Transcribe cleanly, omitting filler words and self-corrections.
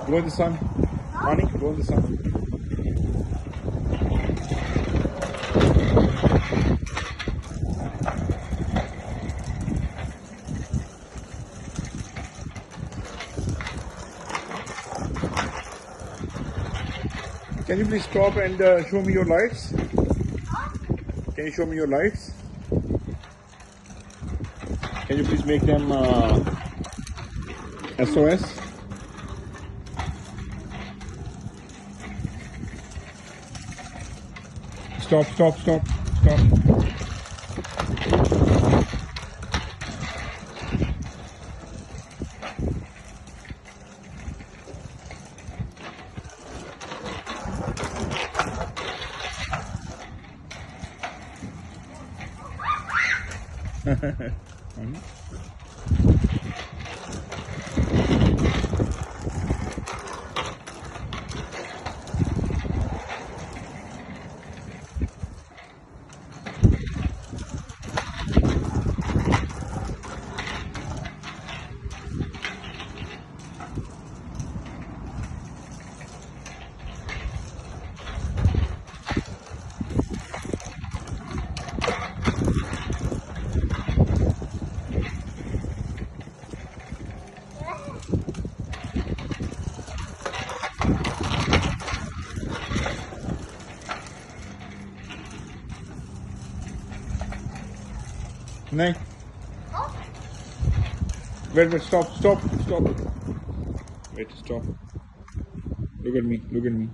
Go in the sun. Honey, go in the sun. Can you please stop and show me your lights? Can you show me your lights? Can you please make them SOS? Stop, stop, stop, stop. Nay. Wait, stop. Wait, stop. Look at me.